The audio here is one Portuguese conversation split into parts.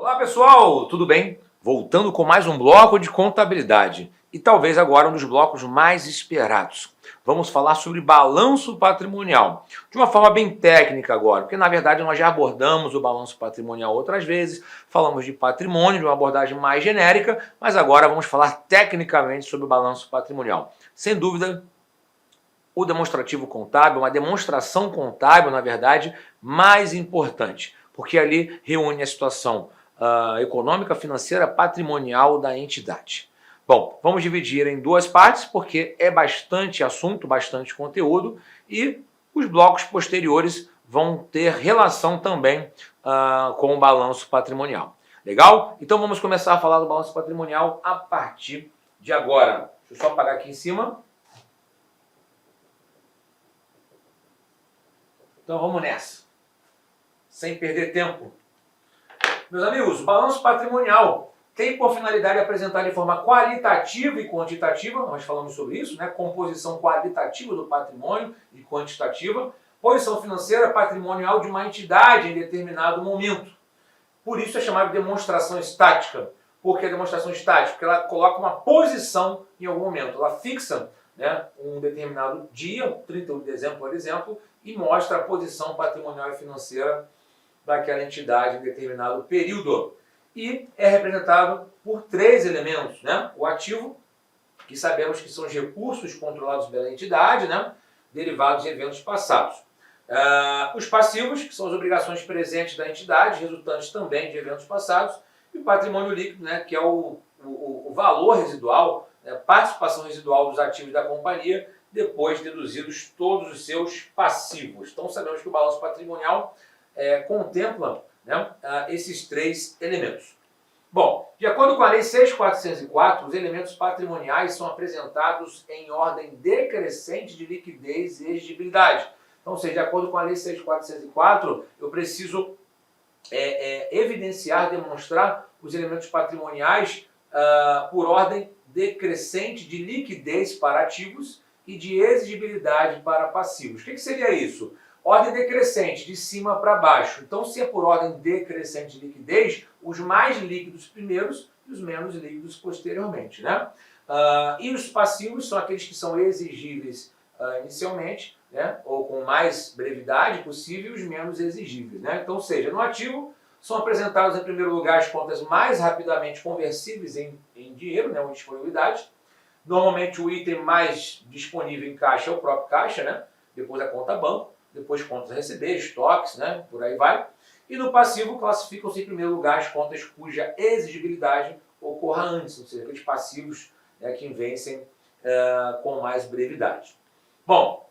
Olá pessoal, tudo bem? Voltando com mais um bloco de contabilidade e talvez agora um dos blocos mais esperados. Vamos falar sobre balanço patrimonial, de uma forma bem técnica agora, porque na verdade nós já abordamos o balanço patrimonial outras vezes, falamos de patrimônio de uma abordagem mais genérica, mas agora vamos falar tecnicamente sobre o balanço patrimonial. Sem dúvida, o demonstrativo contábil, uma demonstração contábil, na verdade, mais importante, porque ali reúne a situação econômica, financeira, patrimonial da entidade. Bom, vamos dividir em duas partes, porque é bastante assunto, bastante conteúdo, e os blocos posteriores vão ter relação também com o balanço patrimonial. Legal? Então vamos começar a falar do balanço patrimonial a partir de agora. Deixa eu só apagar aqui em cima. Então vamos nessa, sem perder tempo. Meus amigos, o balanço patrimonial tem por finalidade apresentar de forma qualitativa e quantitativa, nós falamos sobre isso, né? Composição qualitativa do patrimônio e quantitativa, posição financeira patrimonial de uma entidade em determinado momento. Por isso é chamado de demonstração estática. Por que demonstração estática? Porque ela coloca uma posição em algum momento, ela fixa, né, um determinado dia, 31 de dezembro, por exemplo, e mostra a posição patrimonial e financeira daquela entidade em determinado período. E é representado por três elementos, né? O ativo, que sabemos que são os recursos controlados pela entidade, né, derivados de eventos passados. Os passivos, que são as obrigações presentes da entidade, resultantes também de eventos passados. E o patrimônio líquido, né, que é o valor residual, né, participação residual dos ativos da companhia, depois deduzidos todos os seus passivos. Então sabemos que o balanço patrimonial contempla, né, esses três elementos. Bom, de acordo com a Lei 6.404, os elementos patrimoniais são apresentados em ordem decrescente de liquidez e exigibilidade. Então, ou seja, de acordo com a Lei 6.404, eu preciso evidenciar, demonstrar os elementos patrimoniais por ordem decrescente de liquidez para ativos e de exigibilidade para passivos. O que seria isso? Ordem decrescente, de cima para baixo. Então, se é por ordem decrescente de liquidez, os mais líquidos primeiros e os menos líquidos posteriormente, né? E os passivos são aqueles que são exigíveis inicialmente, né, ou com mais brevidade possível, e os menos exigíveis, né? Então, ou seja, no ativo são apresentados em primeiro lugar as contas mais rapidamente conversíveis em dinheiro, né, ou em disponibilidade. Normalmente o item mais disponível em caixa é o próprio caixa, né? Depois a conta banco, depois contas a receber, estoques, né? Por aí vai. E no passivo classificam-se em primeiro lugar as contas cuja exigibilidade ocorra antes, ou seja, aqueles passivos, né, que vencem com mais brevidade. Bom,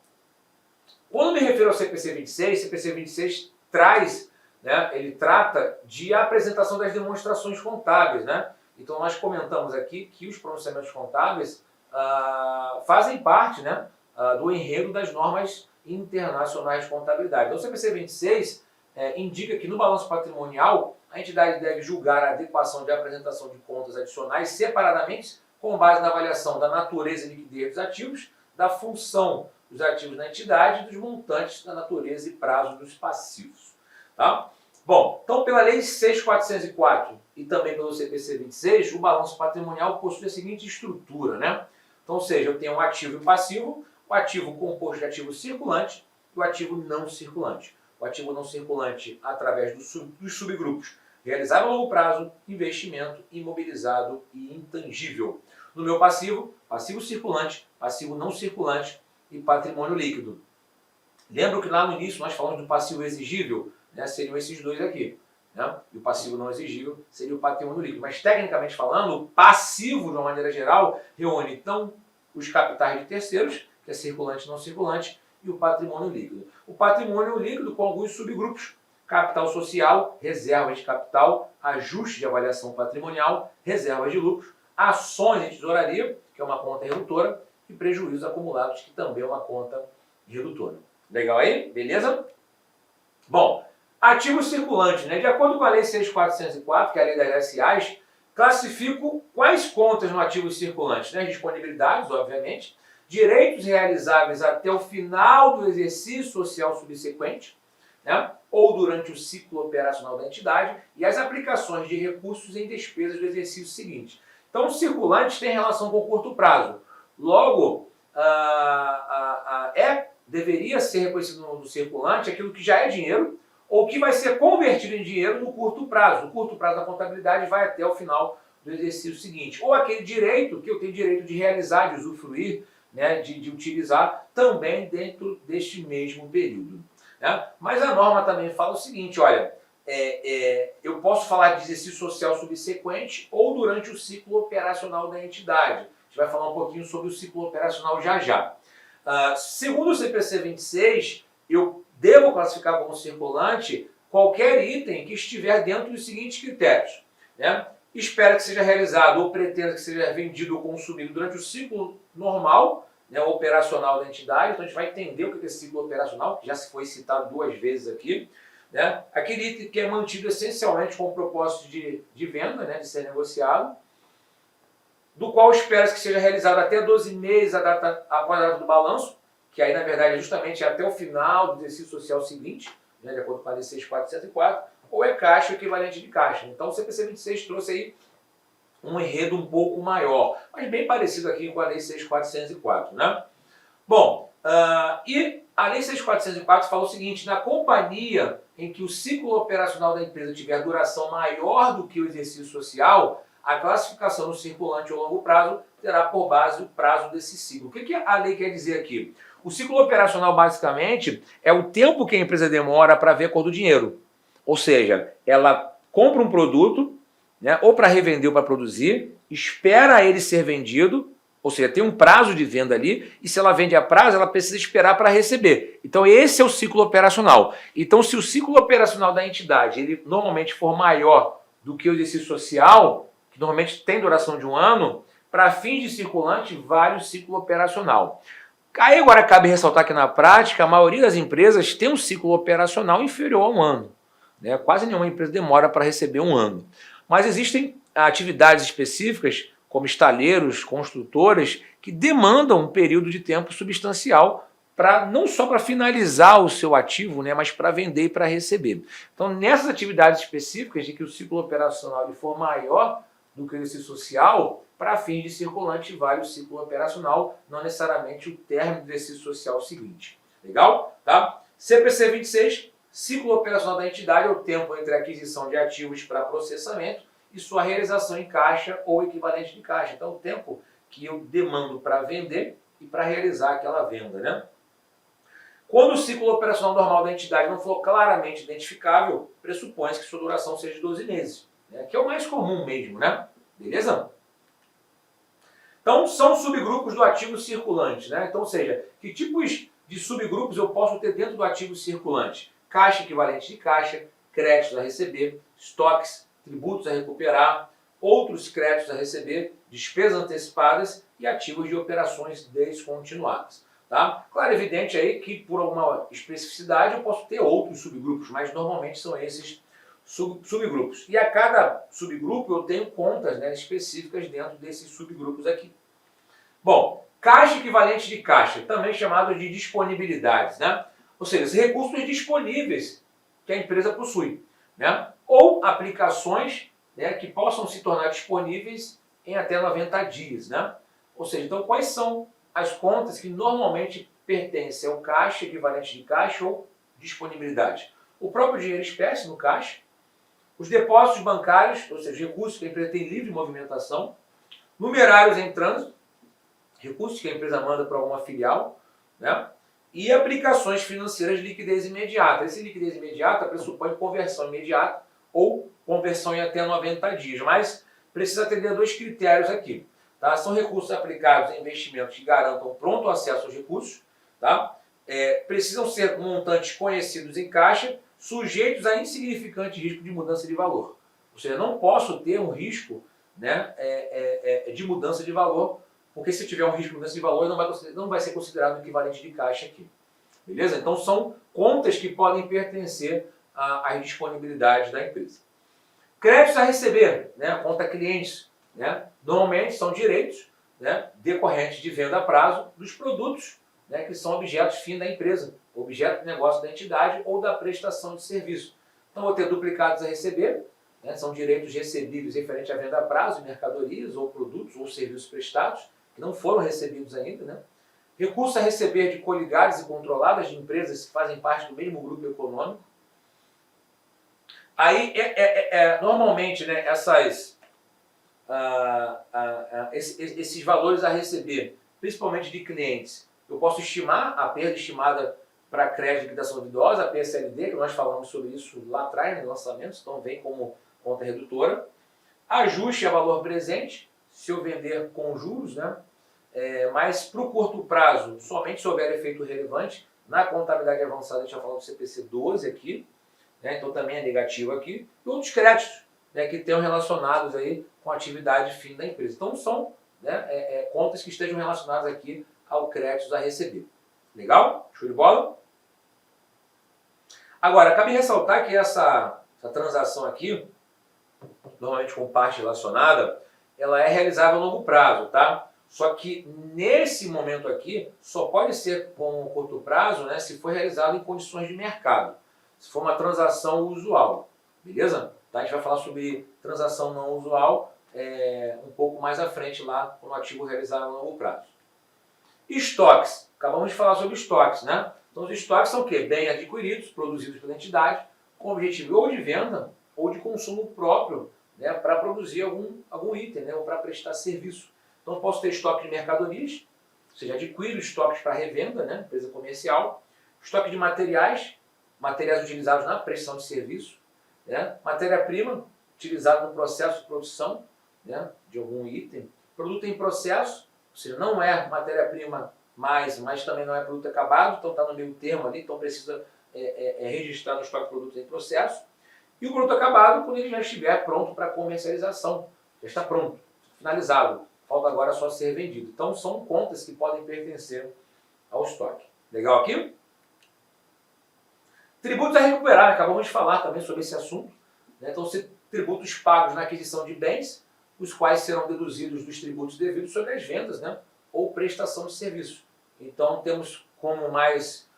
quando me refiro ao CPC 26, CPC 26 traz, né, ele trata de apresentação das demonstrações contábeis, né? Então nós comentamos aqui que os pronunciamentos contábeis fazem parte, né, do enredo das normas internacionais de contabilidade. Então o CPC 26 indica que no balanço patrimonial a entidade deve julgar a adequação de apresentação de contas adicionais separadamente com base na avaliação da natureza e liquidez dos ativos, da função dos ativos da entidade e dos montantes da natureza e prazo dos passivos. Tá? Bom, então pela Lei 6.404 e também pelo CPC 26, o balanço patrimonial possui a seguinte estrutura, né? Então, ou seja, eu tenho um ativo e um passivo, o ativo composto de ativo circulante e o ativo não circulante. O ativo não circulante através dos subgrupos realizado a longo prazo, investimento, imobilizado e intangível. No meu passivo, passivo circulante, passivo não circulante e patrimônio líquido. Lembra que lá no início nós falamos do passivo exigível, né? Seriam esses dois aqui, né? E o passivo não exigível seria o patrimônio líquido. Mas tecnicamente falando, o passivo, de uma maneira geral, reúne então os capitais de terceiros, que é circulante e não circulante, e o patrimônio líquido. O patrimônio líquido com alguns subgrupos: capital social, reservas de capital, ajuste de avaliação patrimonial, reservas de lucros, ações de tesouraria, que é uma conta redutora, e prejuízos acumulados, que também é uma conta redutora. Legal aí? Beleza? Bom, ativo circulante, né? De acordo com a Lei 6.404, que é a lei das SAs, classifico quais contas no ativo circulante, né? Disponibilidades, obviamente, direitos realizáveis até o final do exercício social subsequente, né? ou durante o ciclo operacional da entidade e as aplicações de recursos em despesas do exercício seguinte. Então, o circulante tem relação com o curto prazo. Logo, deveria ser reconhecido no circulante aquilo que já é dinheiro ou que vai ser convertido em dinheiro no curto prazo. O curto prazo da contabilidade vai até o final do exercício seguinte. Ou aquele direito que eu tenho direito de realizar, de usufruir, né, de utilizar também dentro deste mesmo período. Né? Mas a norma também fala o seguinte, olha, eu posso falar de exercício social subsequente ou durante o ciclo operacional da entidade. A gente vai falar um pouquinho sobre o ciclo operacional já já. Segundo o CPC 26, eu devo classificar como circulante qualquer item que estiver dentro dos seguintes critérios. Né? Espera que seja realizado ou pretenda que seja vendido ou consumido durante o ciclo normal, né, operacional da entidade. Então a gente vai entender o que é esse ciclo operacional, que já se foi citado 2 vezes aqui. Né? Aquele item que é mantido essencialmente com o propósito de venda, né, de ser negociado, do qual espera-se que seja realizado até 12 meses após a data do balanço, que aí na verdade é justamente até o final do exercício social seguinte, né, de acordo com a Lei 6.404, ou é caixa ou equivalente de caixa. Então o CPC 26 trouxe aí um enredo um pouco maior, mas bem parecido aqui com a Lei 6.404. Né? Bom, e a Lei 6.404 fala o seguinte, na companhia em que o ciclo operacional da empresa tiver duração maior do que o exercício social, a classificação no circulante ou longo prazo terá por base o prazo desse ciclo. O que a lei quer dizer aqui? O ciclo operacional, basicamente, é o tempo que a empresa demora para ver a cor do dinheiro. Ou seja, ela compra um produto, né, ou para revender ou para produzir, espera ele ser vendido, ou seja, tem um prazo de venda ali, e se ela vende a prazo, ela precisa esperar para receber. Então esse é o ciclo operacional. Então se o ciclo operacional da entidade ele normalmente for maior do que o exercício social, que normalmente tem duração de 1 ano, para fins de circulante vale o ciclo operacional. Aí agora cabe ressaltar que na prática a maioria das empresas tem um ciclo operacional inferior a 1 ano. Né? Quase nenhuma empresa demora para receber 1 ano. Mas existem atividades específicas, como estaleiros, construtoras, que demandam um período de tempo substancial não só para finalizar o seu ativo, né, mas para vender e para receber. Então, nessas atividades específicas de que o ciclo operacional for maior do que o exercício social, para fins de circulante vale o ciclo operacional, não necessariamente o término do exercício social seguinte. Legal? Tá? CPC 26, ciclo operacional da entidade é o tempo entre a aquisição de ativos para processamento e sua realização em caixa ou equivalente de caixa. Então, o tempo que eu demando para vender e para realizar aquela venda. Né? Quando o ciclo operacional normal da entidade não for claramente identificável, pressupõe-se que sua duração seja de 12 meses, né? Que é o mais comum mesmo, né? Beleza? Então, são subgrupos do ativo circulante, né? Então, ou seja, que tipos de subgrupos eu posso ter dentro do ativo circulante? Caixa equivalente de caixa, créditos a receber, estoques, tributos a recuperar, outros créditos a receber, despesas antecipadas e ativos de operações descontinuadas. Tá? Claro, é evidente aí que por alguma especificidade eu posso ter outros subgrupos, mas normalmente são esses subgrupos. E a cada subgrupo eu tenho contas, né, específicas dentro desses subgrupos aqui. Bom, caixa equivalente de caixa, também chamado de disponibilidades, né? Ou seja, os recursos disponíveis que a empresa possui, né? Ou aplicações, né, que possam se tornar disponíveis em até 90 dias. Né? Ou seja, então quais são as contas que normalmente pertencem ao caixa, equivalente de caixa ou disponibilidade? O próprio dinheiro espécie no caixa, os depósitos bancários, ou seja, recursos que a empresa tem livre movimentação, numerários em trânsito, recursos que a empresa manda para alguma filial, né? E aplicações financeiras de liquidez imediata. Esse liquidez imediata pressupõe conversão imediata ou conversão em até 90 dias, mas precisa atender a 2 critérios aqui. Tá? São recursos aplicados em investimentos que garantam pronto acesso aos recursos, tá? Precisam ser montantes conhecidos em caixa, sujeitos a insignificante risco de mudança de valor. Ou seja, não posso ter um risco, né, de mudança de valor, porque se tiver um risco de mudança de valor, não vai ser considerado equivalente de caixa aqui. Beleza? Então são contas que podem pertencer às disponibilidades da empresa. Créditos a receber, né, conta clientes, né, normalmente são direitos, né, decorrentes de venda a prazo dos produtos, né, que são objetos fim da empresa, objeto de negócio da entidade ou da prestação de serviço. Então, vou ter duplicados a receber, né, são direitos recebíveis referentes à venda a prazo de mercadorias ou produtos ou serviços prestados, que não foram recebidos ainda, né? Recurso a receber de coligadas e controladas de empresas que fazem parte do mesmo grupo econômico. Aí, normalmente, né, esses valores a receber, principalmente de clientes, eu posso estimar a perda estimada para crédito de liquidação duvidosa, a PSLD, que nós falamos sobre isso lá atrás, nos lançamentos, então vem como conta redutora. Ajuste a valor presente, se eu vender com juros, né? Mas para o curto prazo, somente se houver efeito relevante. Na contabilidade avançada, a gente já falou do CPC 12 aqui, né? Então também é negativo aqui. E outros créditos, né, que tenham relacionados aí com a atividade fim da empresa. Então são, né, contas que estejam relacionadas aqui ao crédito a receber. Legal? Show de bola? Agora, cabe ressaltar que essa transação aqui, normalmente com parte relacionada, ela é realizável a longo prazo, tá? Só que nesse momento aqui, só pode ser com curto prazo, né, se for realizado em condições de mercado. Se for uma transação usual, beleza? Tá? A gente vai falar sobre transação não usual um pouco mais à frente lá, com o ativo realizado a longo prazo. Estoques. Acabamos de falar sobre estoques, né? Então os estoques são o quê? Bens adquiridos, produzidos pela entidade, com objetivo ou de venda ou de consumo próprio, né, para produzir algum item, né, ou para prestar serviço. Então eu posso ter estoque de mercadorias, ou seja, adquiro estoques para revenda, né, empresa comercial, estoque de materiais utilizados na prestação de serviço, né, matéria-prima utilizada no processo de produção, né, de algum item, produto em processo, ou seja, não é matéria-prima mas também não é produto acabado, então está no meio termo ali, então precisa registrar no estoque de produtos em processo. E o produto acabado quando ele já estiver pronto para comercialização, já está pronto, finalizado, falta agora só ser vendido. Então são contas que podem pertencer ao estoque. Legal aqui? Tributos a recuperar, acabamos de falar também sobre esse assunto, né? Então, tributos pagos na aquisição de bens, os quais serão deduzidos dos tributos devidos sobre as vendas, né, ou prestação de serviço. Então, temos como mais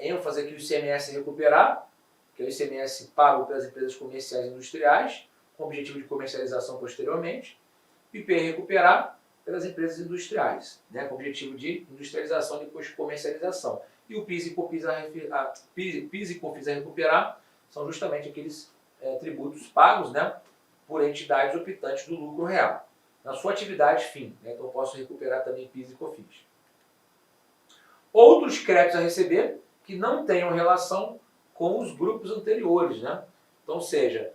ênfase aqui o ICMS recuperar, que é o ICMS pago pelas empresas comerciais e industriais, com objetivo de comercialização posteriormente, IPI recuperar pelas empresas industriais, né, com objetivo de industrialização depois de comercialização. E o PIS e COFINS a recuperar são justamente aqueles tributos pagos, né, por entidades optantes do lucro real, na sua atividade fim, né, então eu posso recuperar também PIS e COFINS. Outros créditos a receber que não tenham relação com os grupos anteriores, né? Então, ou seja,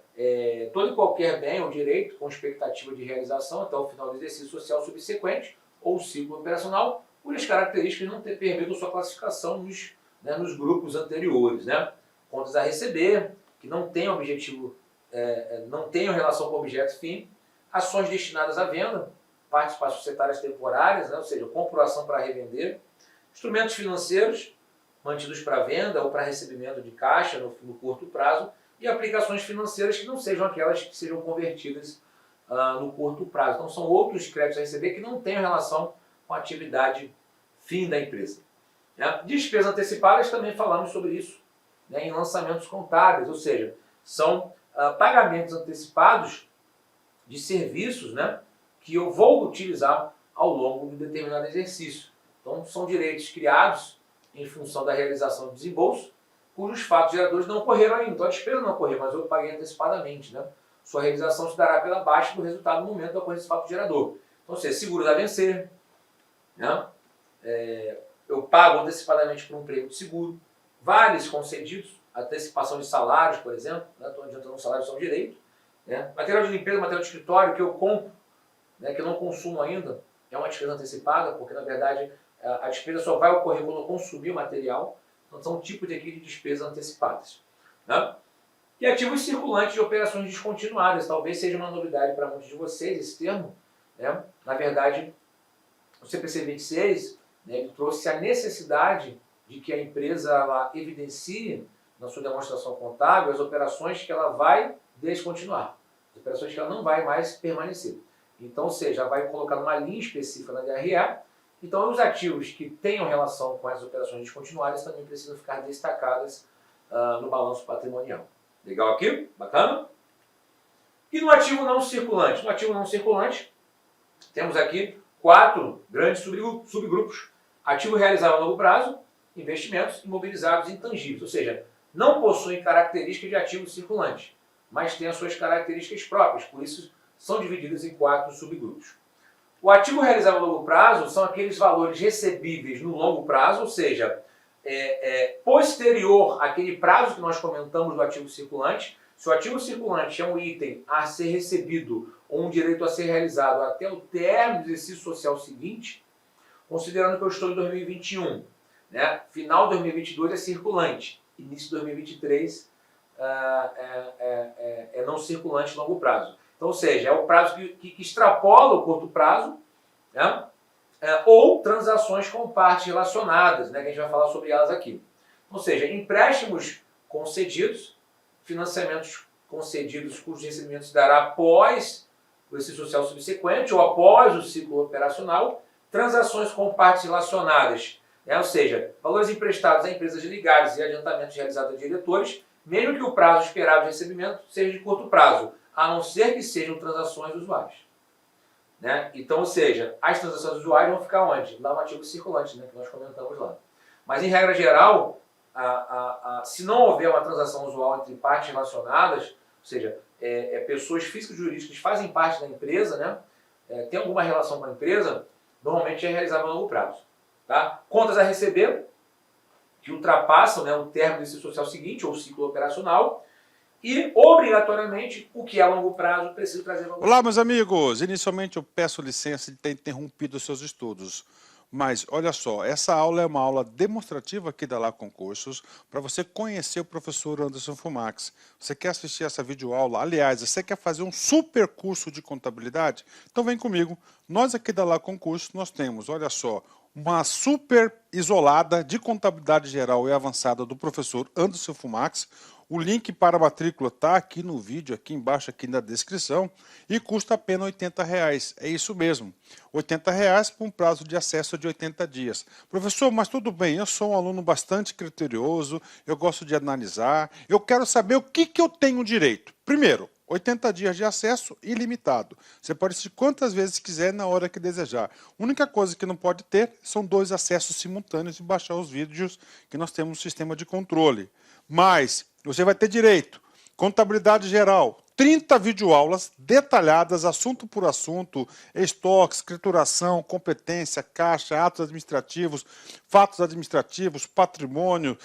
todo e qualquer bem ou direito com expectativa de realização até o final do exercício social subsequente ou ciclo operacional, cujas características não permitam sua classificação nos grupos anteriores, né? Contas a receber, que não tenham objetivo, não tenham relação com o objeto fim, ações destinadas à venda, participações societárias temporárias, né? Ou seja, comprovação para revender, instrumentos financeiros mantidos para venda ou para recebimento de caixa no curto prazo e aplicações financeiras que não sejam aquelas que sejam convertidas no curto prazo. Então são outros créditos a receber que não têm relação com a atividade fim da empresa. Despesas antecipadas, também falamos sobre isso, né, em lançamentos contábeis, ou seja, são pagamentos antecipados de serviços, né, que eu vou utilizar ao longo de determinado exercício. Então são direitos criados em função da realização do desembolso, cujos fatos geradores não ocorreram ainda. Então a despesa não ocorreu, mas eu paguei antecipadamente, né? Sua realização se dará pela baixa do resultado no momento da ocorrência do fato gerador. Então, ou seja, seguros a vencer, né? Eu pago antecipadamente por um prêmio de seguro, vales concedidos, antecipação de salários, por exemplo, né? Estou adiantando um salário só um direito, né? Material de limpeza, material de escritório que eu compro, né, que eu não consumo ainda, é uma despesa antecipada, porque na verdade a despesa só vai ocorrer quando eu consumir o material. Então são tipos de despesas antecipadas, né? E ativos circulantes de operações descontinuadas, talvez seja uma novidade para muitos de vocês esse termo, né? Na verdade, o CPC 26, né, ele trouxe a necessidade de que a empresa ela evidencie na sua demonstração contábil as operações que ela vai descontinuar, as operações que ela não vai mais permanecer. Então, ou seja, vai colocar numa linha específica na DRE Então, os ativos que tenham relação com essas operações descontinuadas também precisam ficar destacadas no balanço patrimonial. Legal aqui? Bacana? E no ativo não circulante? No ativo não circulante, temos aqui 4 grandes subgrupos. Ativo realizável a longo prazo, investimentos imobilizados intangíveis, ou seja, não possuem características de ativo circulante, mas têm as suas características próprias, por isso são divididas em 4 subgrupos. O ativo realizável a longo prazo são aqueles valores recebíveis no longo prazo, ou seja, posterior àquele prazo que nós comentamos do ativo circulante. Se o ativo circulante é um item a ser recebido ou um direito a ser realizado até o término do exercício social seguinte, considerando que eu estou em 2021, né? Final de 2022 é circulante, início de 2023 é não circulante longo prazo. Então, ou seja, é o prazo que extrapola o curto prazo, né? Ou transações com partes relacionadas, né? Que a gente vai falar sobre elas aqui. Ou seja, empréstimos concedidos, financiamentos concedidos cujos recebimentos se dará após o exercício social subsequente ou após o ciclo operacional, transações com partes relacionadas, né? Ou seja, valores emprestados a empresas ligadas e adiantamentos realizados a diretores, mesmo que o prazo esperado de recebimento seja de curto prazo, a não ser que sejam transações usuais. Né? Então, ou seja, as transações usuais vão ficar onde? Lá no ativo circulante, né? Que nós comentamos lá. Mas, em regra geral, se não houver uma transação usual entre partes relacionadas, ou seja, pessoas físicas e jurídicas que fazem parte da empresa, né? Tem alguma relação com a empresa, normalmente é realizável a longo prazo. Tá? Contas a receber, que ultrapassam, né, o término do ciclo social seguinte, ou ciclo operacional, e, obrigatoriamente, o que é a longo prazo precisa trazer valor. Olá, meus amigos! Inicialmente eu peço licença de ter interrompido os seus estudos. Mas, olha só, essa aula é uma aula demonstrativa aqui da Lá Concursos para você conhecer o professor Anderson Fumax. Você quer assistir essa videoaula? Aliás, você quer fazer um super curso de contabilidade? Então vem comigo. Nós aqui da Lá Concursos, nós temos, olha só, uma super isolada de contabilidade geral e avançada do professor Anderson Fumax. O link para a matrícula está aqui no vídeo, aqui embaixo, aqui na descrição, e custa apenas R$80. É isso mesmo, R$80 por um prazo de acesso de 80 dias. Professor, mas tudo bem, eu sou um aluno bastante criterioso, eu gosto de analisar, eu quero saber o que eu tenho direito. Primeiro, 80 dias de acesso ilimitado. Você pode assistir quantas vezes quiser na hora que desejar. A única coisa que não pode ter são 2 acessos simultâneos e baixar os vídeos que nós temos no sistema de controle. Mas você vai ter direito, contabilidade geral, 30 videoaulas detalhadas, assunto por assunto, estoque, escrituração, competência, caixa, atos administrativos, fatos administrativos, patrimônio,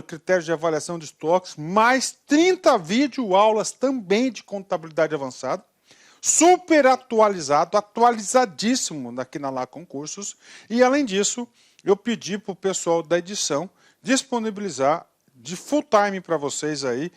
critérios de avaliação de estoques, mais 30 videoaulas também de contabilidade avançada, super atualizado, atualizadíssimo aqui na Lá Concursos, e além disso, eu pedi para o pessoal da edição disponibilizar de full time para vocês aí,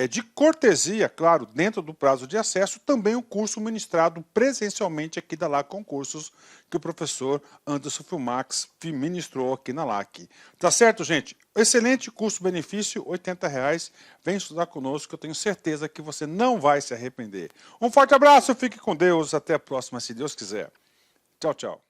de cortesia, claro, dentro do prazo de acesso, também o curso ministrado presencialmente aqui da Lá Concursos, que o professor Anderson Fumax ministrou aqui na LAC. Tá certo, gente? Excelente custo-benefício, R$80. Vem estudar conosco, que eu tenho certeza que você não vai se arrepender. Um forte abraço, fique com Deus, até a próxima, se Deus quiser. Tchau, tchau.